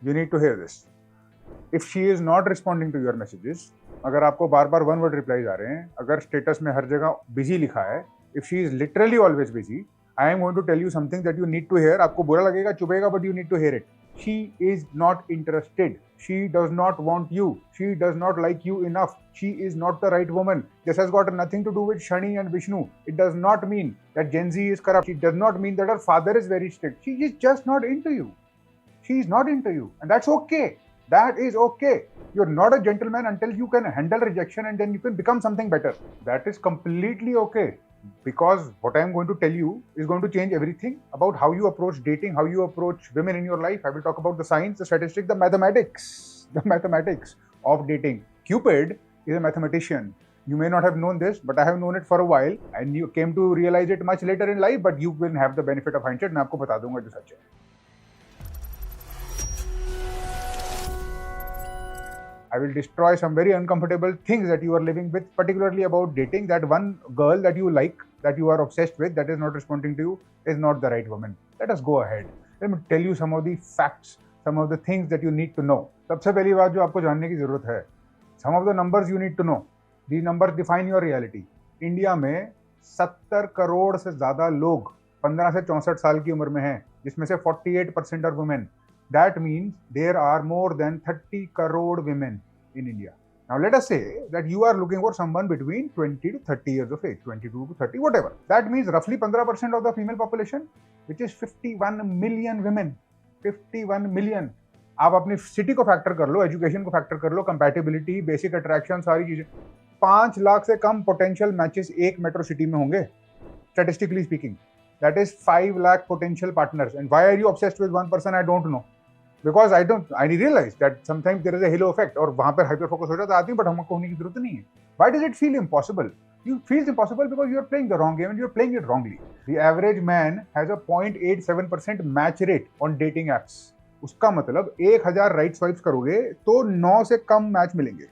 You need to hear this. If she is not responding to your messages, अगर आपको बार बार one word replies आ रहे हैं, अगर status में हर जगह बिजी लिखा है, if she is literally always busy, I am going to tell you something that you need to hear. आपको बुरा लगेगा, चुभेगा, but you need to hear it. She is not interested. She does not want you. She does not like you enough. She is not the right woman. This has got nothing to do with Shani and Vishnu. It does not mean that Gen Z is corrupt. It does not mean that her father is very strict. She is just not into you. She is not into you. And that's okay. That is okay. You're not a gentleman until you can handle rejection and then you can become something better. That is completely okay. Because what I am going to tell you is going to change everything about how you approach dating, how you approach women in your life. I will talk about the science, the statistics, the mathematics of dating. Cupid is a mathematician. You may not have known this, but I have known it for a while, and you came to realize it much later in life, but you will have the benefit of hindsight. मैं आपको बता दूंगा जो सच है. I will destroy some very uncomfortable things that you are living with, particularly about dating. That one girl that you like, that you are obsessed with, that is not responding to you, is not the right woman. Let us go ahead. Let me tell you some of the facts, some of the things that you need to know. सबसे पहली बात जो आपको जानने की जरूरत है, some of the numbers you need to know. These numbers define your reality. India में 70 करोड़ से ज्यादा लोग 15 से 64 साल की उम्र में हैं, जिसमें से 48% are women. That means there are more than 30 crore women in India. Now let us say that you are looking for someone between 20 to 30 years of age, 22 to 30, whatever. That means roughly 15% of the female population, which is 51 million women. 51 million. आप अपनी city को factor कर लो, education को factor कर लो, compatibility, basic attraction, सारी चीजें. 5 लाख से कम potential matches एक मेट्रो सिटी में होंगे, statistically speaking. That is 5 lakh potential partners. And why are you obsessed with one person? I don't know. Because I realize that sometimes there is a halo effect और वहां पर hyper focus हो जाता है आदमी, but हमको होने की जरूरत नहीं है. Why does it feel impossible? You feel impossible because you are playing the wrong game and you are playing it wrongly. The average man has a 0.87% match rate on dating apps. उसका मतलब 1000 right swipes करोगे तो 9 से कम match मिलेंगे.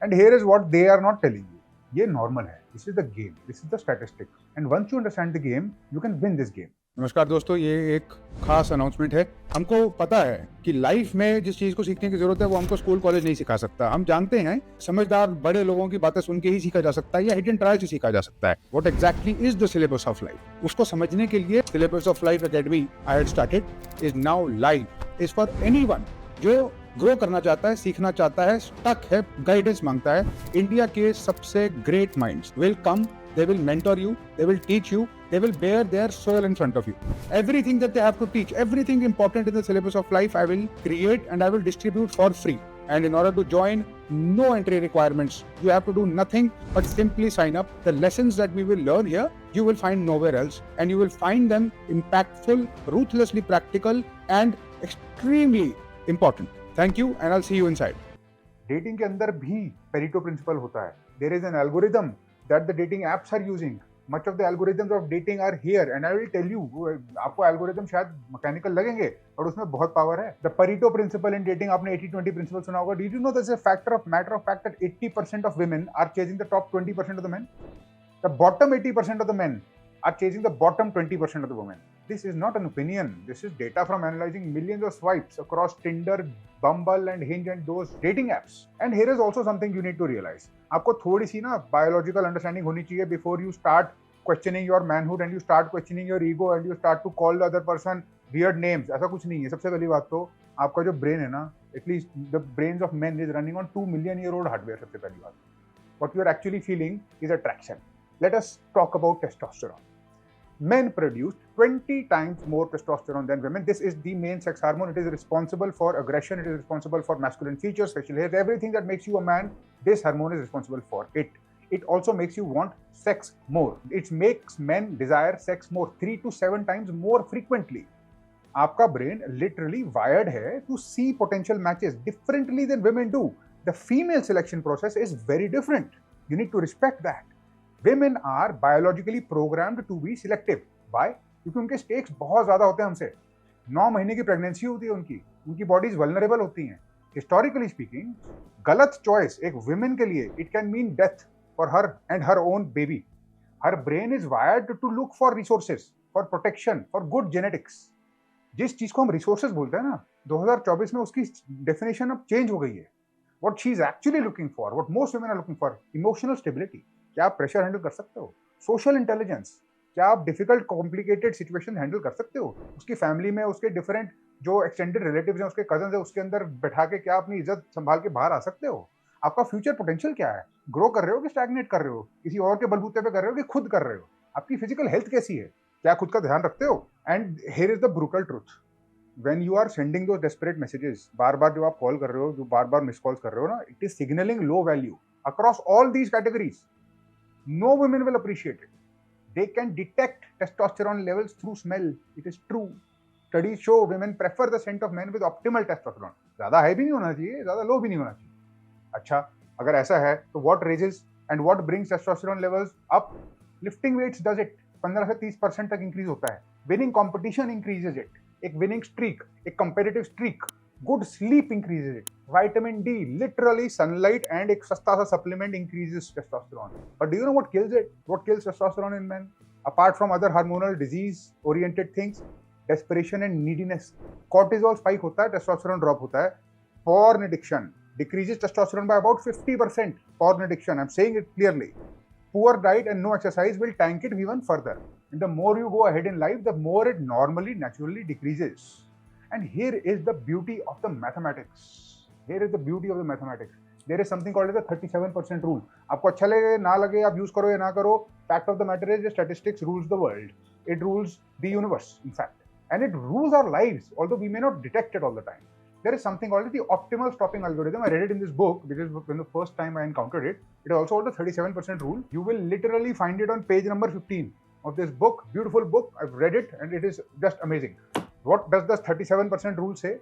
And here is what they are not telling you. ये normal है. This is the game. This is the statistics. And once you understand the game, you can win this game. नमस्कार दोस्तों, ये एक खास अनाउंसमेंट है. हमको पता है कि लाइफ में जिस चीज को सीखने की जरूरत है वो हमको स्कूल कॉलेज नहीं सिखा सकता. हम जानते हैं समझदार बड़े लोगों की बातें सुन के ही सीखा जा सकता है या हिडन ट्रायल से सीखा जा सकता है. What exactly is the syllabus of life, उसको समझने के लिए syllabus of life academy I had started is now live. Is for anyone जो ग्रो करना चाहता है, सीखना चाहता है, स्टक है, गाइडेंस मांगता है. इंडिया के सबसे great minds will come. They will mentor you, they will teach you, they will bear their soul in front of you. Everything that they have to teach, everything important in the syllabus of life, I will create and I will distribute for free. And in order to join, no entry requirements. You have to do nothing but simply sign up. The lessons that we will learn here, you will find nowhere else. And you will find them impactful, ruthlessly practical, and extremely important. Thank you, and I'll see you inside. Dating के अंदर भी Pareto principle होता है. There is an algorithm that the dating apps are using. Much of the algorithms of dating are here, and I will tell you, आपको algorithm शायद mechanical लगेंगे और उसमें बहुत पावर है. The Pareto principle in dating, आपने 80-20 principle सुना होगा. Did you know there's a matter of fact that 80% of women are chasing the top 20% of the men? The bottom 80% of the men are chasing the bottom 20% of the women. This is not an opinion. This is data from analyzing millions of swipes across Tinder, Bumble and Hinge and those dating apps. And here is also something you need to realize. आपको थोड़ी सी ना biological understanding होनी चाहिए before you start questioning your manhood and you start questioning your ego and you start to call the other person weird names. ऐसा कुछ नहीं है. सबसे पहली बात तो आपका जो brain है ना, at least the brains of men is running on 2 million year old hardware. सबसे पहली बात. What you are actually feeling is attraction. Let us talk about testosterone. Men produce 20 times more testosterone than women. This is the main sex hormone. It is responsible for aggression. It is responsible for masculine features, facial hair, everything that makes you a man. This hormone is responsible for it. It also makes you want sex more. It makes men desire sex more, 3 to 7 times more frequently. आपका brain literally wired है to see potential matches differently than women do. The female selection process is very different. You need to respect that. Women are biologically programmed to be selective. Why? क्योंकि उनके stakes बहुत ज्यादा होते हैं हमसे. 9 महीने की प्रेगनेंसी होती है उनकी बॉडीज वल्नरेबल होती हैं. हिस्टोरिकली स्पीकिंग, गलत चॉइस एक वुमेन के लिए it can mean death for her and her own baby. Her brain is wired to look for resources, for protection, for good genetics. जिस चीज को हम रिसोर्सेज बोलते हैं ना, 2024 में उसकी डेफिनेशन अब चेंज हो गई है. What she is actually looking for, what most women are looking for, emotional stability. क्या आप प्रेशर हैंडल कर सकते हो? सोशल इंटेलिजेंस, क्या आप डिफिकल्ट कॉम्प्लिकेटेड सिचुएशन हैंडल कर सकते हो? उसकी फैमिली में उसके डिफरेंट जो एक्सटेंडेड रिलेटिव्स हैं, उसके कजन है, उसके अंदर बैठा के क्या अपनी इज्जत संभाल के बाहर आ सकते हो? आपका फ्यूचर पोटेंशियल क्या है? ग्रो कर रहे हो कि स्टैग्नेट कर रहे हो? किसी और के बलबूते पे कर रहे हो कि खुद कर रहे हो? आपकी फिजिकल हेल्थ कैसी है? क्या खुद का ध्यान रखते हो? And here is the brutal truth. when you are sending those desperate messages, बार बार जो आप कॉल कर रहे हो, जो बार बार मिस कॉल्स कर रहे हो ना, it is signaling low value across all these categories. No women will appreciate it. They can detect testosterone levels through smell. It is true. Studies show women prefer the scent of men with optimal testosterone. ज्यादा high भी नहीं होना चाहिए, ज्यादा लो भी नहीं होना चाहिए. अच्छा, अगर ऐसा है तो what raises and what brings testosterone levels up? Lifting weights does it. 15 से 30% तक इंक्रीज होता है. Winning competition increases it. एक विनिंग स्ट्रीक, एक competitive streak, good sleep increases it, vitamin D, literally sunlight and एक सस्ता सा supplement increases testosterone. But do you know what kills it? What kills testosterone in main apart from other hormonal disease oriented things? Desperation and neediness. Cortisol spike होता है, testosterone drop होता है. Porn addiction decreases testosterone by about 50%. Porn addiction, I'm saying it clearly. Poor diet and no exercise will tank it even further. And the more you go ahead in life, the more it normally, naturally decreases. And here is the beauty of the mathematics. Here is the beauty of the mathematics. There is something called as the 37% rule. आपको अच्छा लगे ना लगे, आप use करो या ना करो, fact of the matter is statistics rules the world. It rules the universe, in fact. And it rules our lives, although we may not detect it all the time. There is something called the optimal stopping algorithm. I read it in this book, which is when the first time I encountered it. It is also called the 37% rule. You will literally find it on page number 15 of this book. Beautiful book. I've read it and it is just amazing. What does the 37% rule say?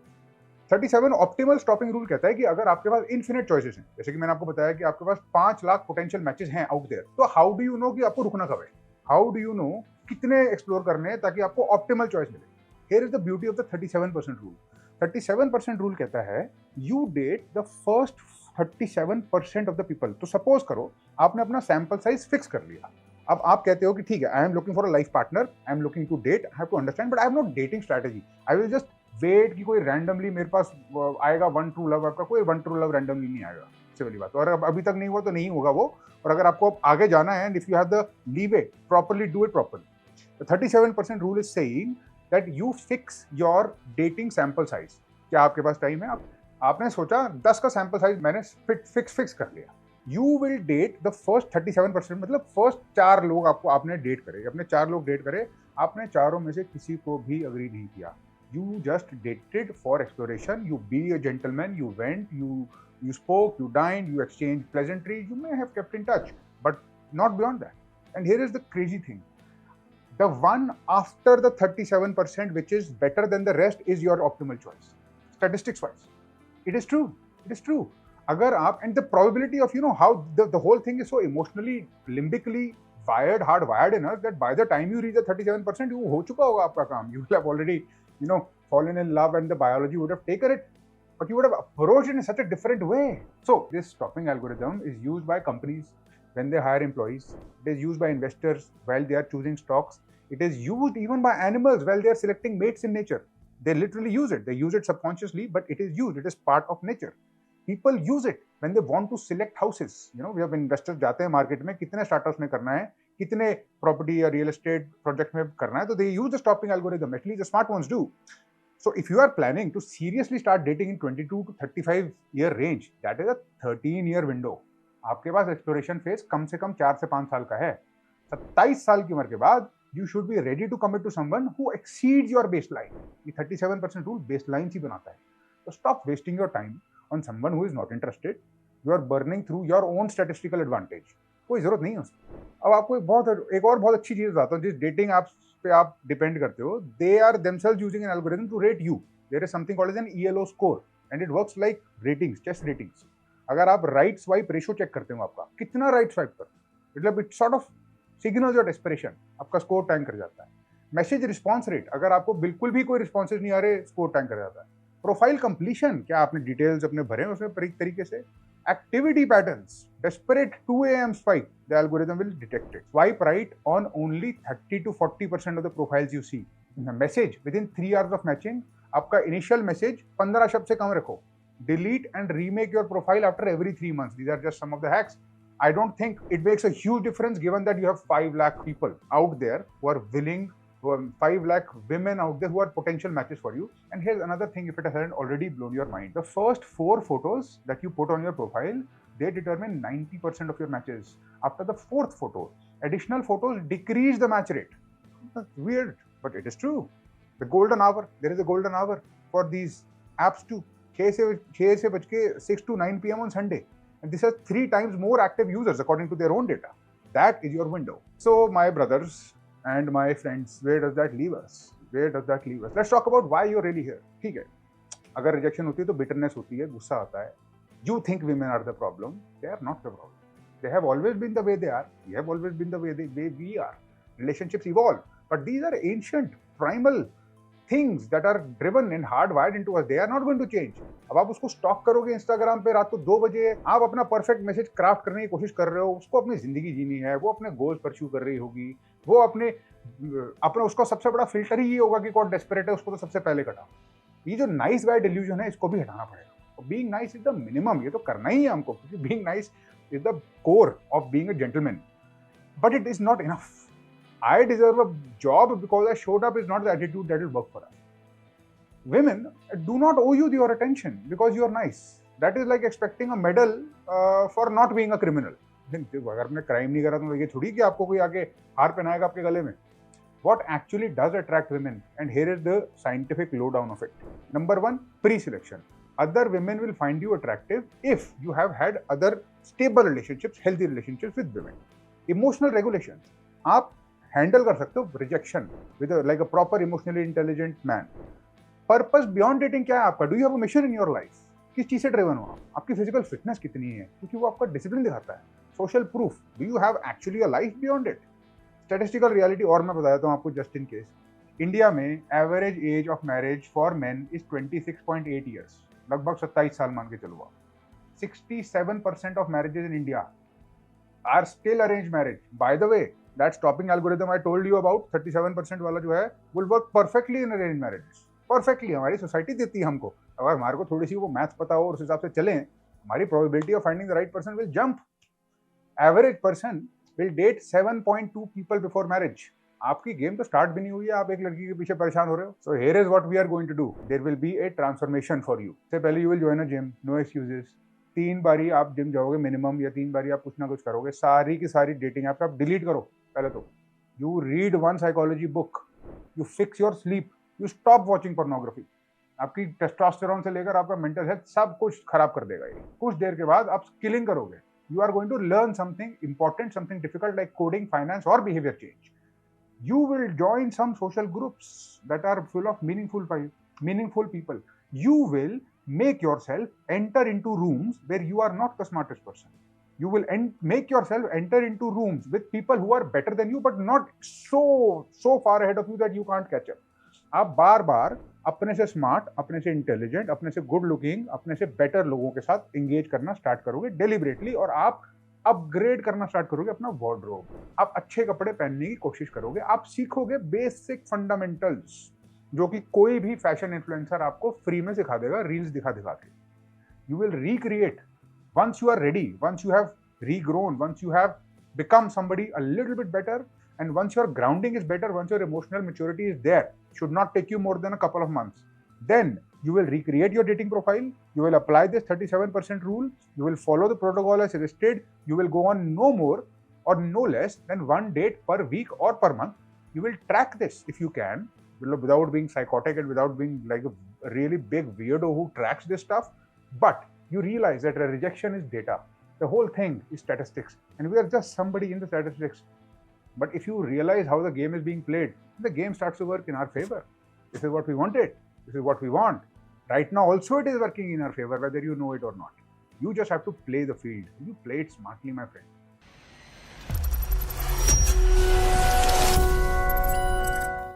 37 optimal stopping rule कहता है कि अगर आपके पास infinite choices हैं, जैसे कि मैंने आपको बताया कि आपके पास 5 लाख पोटेंशियल मैचेस हैं आउट देयर, तो हाउ डू यू नो कि आपको रुकना कब है? हाउ डू यू नो कितने एक्सप्लोर करने हैं ताकि आपको ऑप्टिमल चॉइस मिले? Here is the beauty of the 37% rule. 37% rule कहता है you date the first 37% of the people. तो सपोज करो आपने अपना सैंपल साइज फिक्स कर लिया. अब आप कहते हो कि ठीक है, I am looking for a life partner, I am looking to date, I have to understand, but I have no dating strategy. I will just wait कि कोई रैंडमली मेरे पास आएगा वन ट्रू लव. आपका कोई वन ट्रू लव रैंडमली नहीं आएगा, simply बात. और अभी तक नहीं हुआ तो नहीं होगा वो. और अगर आपको आगे जाना है, and if you have the leeway, properly do it properly. The 37% rule is saying that you fix your dating sample size. क्या आपके पास टाइम है? आपने सोचा 10 का सैंपल साइज मैंने फिक्स कर लिया. You will date the first 37%, मतलब फर्स्ट 4 लोग आपने डेट करे. अपने 4 लोग डेट करे, आपने चारों में से किसी को भी अग्री नहीं किया. You just dated for exploration. You be a gentleman. You went. You spoke. You dined. You exchanged pleasantries. You may have kept in touch, but not beyond that. And here is the crazy thing: the one after the 37%, which is better than the rest, is your optimal choice. Statistics-wise, it is true. It is true. अगर आप, and the probability of, you know, how the whole thing is so emotionally, limbically wired, hardwired in us, that by the time you reach the 37%, you हो चुका होगा आपका काम. You will have already, you know, fallen in love, and the biology would have taken it, but you would have approached it in such a different way. So this stopping algorithm is used by companies when they hire employees. It is used by investors while they are choosing stocks. It is used even by animals while they are selecting mates in nature. They literally use it. They use it subconsciously, but it is used. It is part of nature. People use it when they want to select houses. You know, we have investors जाते हैं market में, कितने startups में करना है, कितने property या real estate project में करना है, तो they use the stopping algorithm. At least the smart ones do. So if you are planning to seriously start dating in 22 to 35 year range, that is a 13-year window. आपके पास exploration phase कम से कम 4 से 5 साल का है. 27 साल की उम्र के बाद you should be ready to commit to someone who exceeds your baseline. ये 37% रूल बेसलाइन ही बनाता है. So stop wasting your time on someone who is not interested. You are burning through your own statistical advantage. कोई जरूरत नहीं है उसकी. अब आपको एक और बहुत अच्छी चीज बताता हूँ. जिस डेटिंग ऐप्स पे आप डिपेंड करते हो, they are themselves using an algorithm to rate you. There is something called as an ELO score, and it works like ratings, chess ratings. अगर आप राइट स्वाइप रेशियो चेक करते हो, आपका कितना राइट स्वाइप कर, मतलब it sort of signals your desperation. आपका score tank कर जाता है. मैसेज रिस्पॉन्स रेट, अगर आपको बिल्कुल भी कोई रिस्पॉन्सेज नहीं आ रहे, स्कोर टैंक कर जाता है. प्रोफाइल कंप्लीशन, क्या आपने डिटेल्स अपने भरे हैं उसमें तरीके से. Activity patterns, desperate 2 a.m. swipe, the algorithm will detect it. Swipe right on only 30 to 40% of the profiles you see. Message with in 3 hours of matching, आपका इनिशियल मैसेज 15 शब्द से कम रखो. Delete and remake your profile after every 3 months. These are just some of the hacks. I don't think it makes a huge difference given that you have 5 lakh people out there who are willing, 5 lakh women out there who are potential matches for you. And here's another thing, if it hasn't already blown your mind. The first 4 photos that you put on your profile, they determine 90% of your matches. After the 4th photo, additional photos decrease the match rate. That's weird, but it is true. The golden hour, there is a golden hour for these apps too. 6 से बज के 6 to 9 p.m. on Sunday. And this has 3 times more active users according to their own data. That is your window. So my brothers and my friends, where does that leave us? Where does that leave us? Let's talk about why you're really here. ठीक है, अगर rejection होती है तो bitterness होती है, गुस्सा आता है. You think women are the problem. They are not the problem. They have always been the way they are. We have always been the way we are. Relationships evolve. But these are ancient, primal things that are driven and hardwired into us. They are not going to change. अब आप उसको stock करोगे Instagram पे रात को 2 बजे, आप अपना परफेक्ट मैसेज क्राफ्ट करने की कोशिश कर रहे हो, उसको अपनी जिंदगी जीनी है, वो अपने गोल्स परस्यू कर रही होगी, वो अपने उसका सबसे बड़ा फिल्टर ही ये होगा कि कौन डेस्परेट है, उसको तो सबसे पहले कटा. ये जो नाइस गाय डिल्यूजन है, इसको भी हटाना पड़ेगा. Being nice is the minimum, ये तो करना ही है हमको, क्योंकि being nice is the core of being a gentleman. But it is not enough. I deserve a job because I showed up is not the attitude that will work for us. Women do not owe you your attention because you are nice. That is like expecting a medal for not being a criminal. अगर आपने crime नहीं करा तो ये थोड़ी कि आपको कोई आके हार पहनाएगा आपके गले में. What actually does attract women, and here is the scientific lowdown of it. Number 1, pre-selection. Other women will find you attractive if you have had other stable relationships, healthy relationships with women. Emotional regulation. आप handle कर सकते हो rejection with like a proper emotionally intelligent man. Purpose beyond dating क्या है आपका? Do you have a mission in your life? किस चीज से ड्रिवन हो आप? आपकी फिजिकल फिटनेस कितनी है? क्योंकि वो आपका डिसिप्लिन दिखाता है. Social proof. Do you have actually a life beyond it? Statistical reality और मैं बता देता हूँ आपको जस्ट इन केस. इंडिया में average age of marriage for men is 26.8 years. लगभग 27 साल मान के चलो आप. 67% of marriages in India are still arrange marriage. By the way, that stopping algorithm I told you about, 37% वाला जो है, will work perfectly in arranged marriages. Perfectly. हमारी सोसाइटी देती है हमको. अगर हमारे को थोड़ी सी वो मैथ्स पता हो और उस हिसाब से चलें, हमारी probability of finding the right person will jump. Average person will date 7.2 people before marriage. आपकी गेम तो स्टार्ट भी नहीं हुई है, आप एक लड़की के पीछे परेशान हो रहे हो. So here is what we are going to do. There will be a transformation for you. सबसे पहले you will join a gym, no excuses. 3 बारी आप जिम जाओगे मिनिमम, या 3 बारी आप कुछ ना कुछ करोगे. सारी की सारी डेटिंग ऐप आप डिलीट करो. पहले तो you read 1 psychology book, you fix your sleep, you stop watching pornography. आपकी टेस्टोस्टेरोन से लेकर आपका मेंटल हेल्थ सब कुछ खराब कर देगा ये. कुछ देर के बाद आप स्किलिंग करोगे. You are going to learn something important, something difficult like coding, finance और behaviour change. You will join some social groups that are full of meaningful people. You will make yourself enter into rooms where you are not the smartest person. You will make yourself enter into rooms with people who are better than you but not so far ahead of you that you can't catch up. आप बार बार अपने से smart, अपने से intelligent, अपने से good looking, अपने से better लोगों के साथ एंगेज करना स्टार्ट करोगे डेलिबरेटली, और आप अपग्रेड करना स्टार्ट करोगे अपना वार्डरोब. आप अच्छे कपड़े पहनने की कोशिश करोगे. आप सीखोगे बेसिक फंडामेंटल्स जो कि कोई भी फैशन इन्फ्लुएंसर आपको फ्री में सिखा देगा रील्स दिखा दिखा के. You will recreate once you are ready, once you have regrown, once you have become somebody a little bit better, and once your grounding is better, once your emotional maturity is there, should not take you more than a couple of months, then you will recreate your dating profile. You will apply this 37% rule. You will follow the protocol as suggested. You will go on no more or no less than 1 date per week or per month. You will track this if you can, without being psychotic and without being like a really big weirdo who tracks this stuff. But you realize that a rejection is data. The whole thing is statistics, and we are just somebody in the statistics. But if you realize how the game is being played, the game starts to work in our favor. This is what we wanted. This is what we want. Right now also it is working in our favor, whether you know it or not. You just have to play the field. You play it smartly, my friend.